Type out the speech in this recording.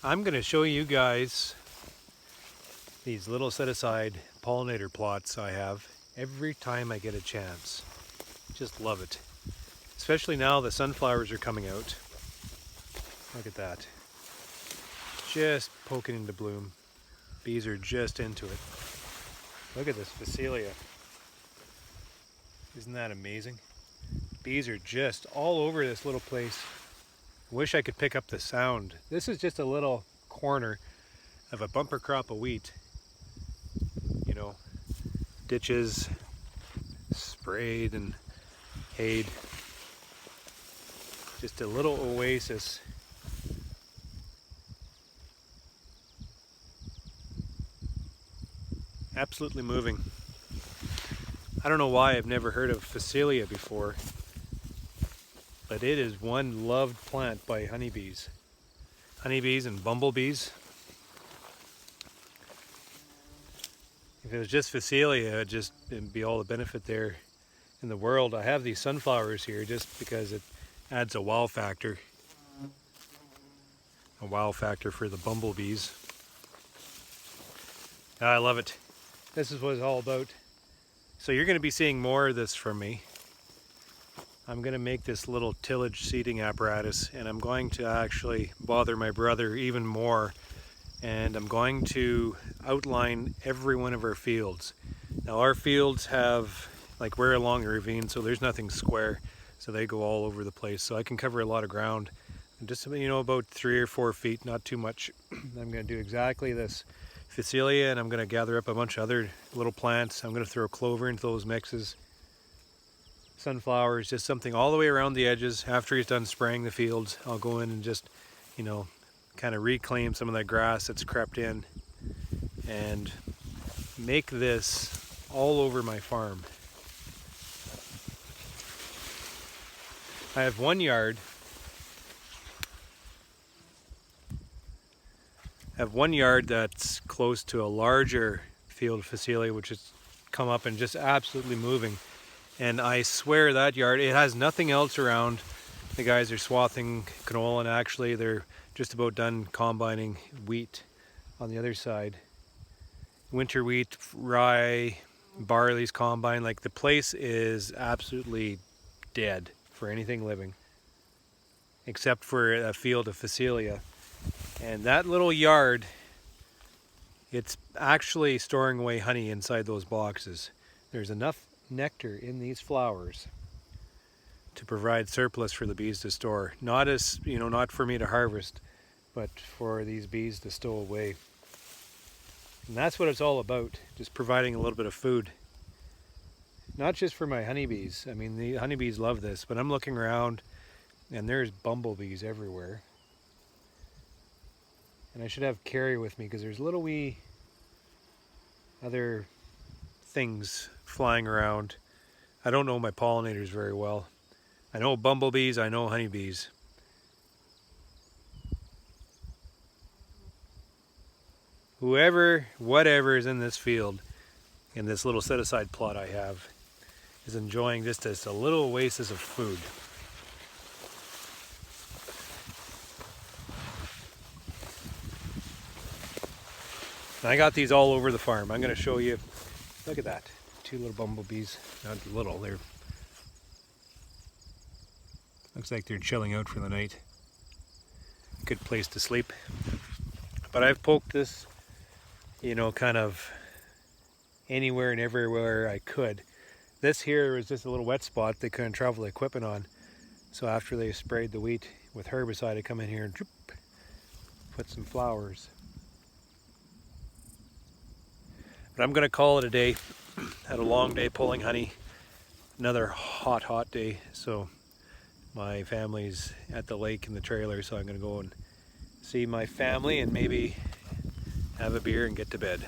I'm going to show you guys these little set-aside pollinator plots I have every time I get a chance. Just love it. Especially now the sunflowers are coming out. Look at that. Just poking into bloom. Bees are just into it. Look at this Phacelia. Isn't that amazing? Bees are just all over this little place. I wish I could pick up the sound. This is just a little corner of a bumper crop of wheat. You know, ditches sprayed and hayed. Just a little oasis. Absolutely moving. I don't know why I've never heard of Phacelia before, but it is one loved plant by honeybees. Honeybees and bumblebees. If it was just Phacelia, it'd be all the benefit there in the world. I have these sunflowers here just because it adds a wow factor. A wow factor for the bumblebees. I love it. This is what it's all about. So you're going to be seeing more of this from me. I'm going to make this little tillage seeding apparatus, and I'm going to actually bother my brother even more, and I'm going to outline every one of our fields. Now our fields have, like, we're along a ravine, so there's nothing square, so they go all over the place, so I can cover a lot of ground. And just, you know, about 3 or 4 feet, not too much. I'm going to do exactly this. Phacelia, and I'm going to gather up a bunch of other little plants. I'm going to throw clover into those mixes. Sunflowers, just something all the way around the edges. After he's done spraying the fields, I'll go in and just, you know, kind of reclaim some of that grass that's crept in and make this all over my farm. I have one yard. That's close to a larger field of Phacelia, which has come up and just absolutely moving. And I swear that yard, it has nothing else around. The guys are swathing canola, and actually they're just about done combining wheat on the other side. Winter wheat, rye, barley's combined. Like, the place is absolutely dead for anything living, except for a field of Phacelia. And that little yard, it's actually storing away honey inside those boxes. There's enough nectar in these flowers to provide surplus for the bees to store. Not as, you know, not for me to harvest, but for these bees to stow away. And that's what it's all about, just providing a little bit of food. Not just for my honeybees. I mean, the honeybees love this, but I'm looking around and there's bumblebees everywhere. And I should have Carrie with me because there's little wee other things flying around. I don't know my pollinators very well. I know bumblebees, I know honeybees. Whoever, whatever is in this field, in this little set-aside plot I have, is enjoying just as a little oasis of food. And I got these all over the farm. I'm going to show you. Look at that. 2 little bumblebees. Not little, they're... Looks like they're chilling out for the night. Good place to sleep. But I've poked this, you know, kind of anywhere and everywhere I could. This here was just a little wet spot they couldn't travel the equipment on. So after they sprayed the wheat with herbicide, I come in here and put some flowers. But I'm going to call it a day. Had a long day pulling honey. Another hot, hot day. So my family's at the lake in the trailer, so I'm going to go and see my family and maybe have a beer and get to bed.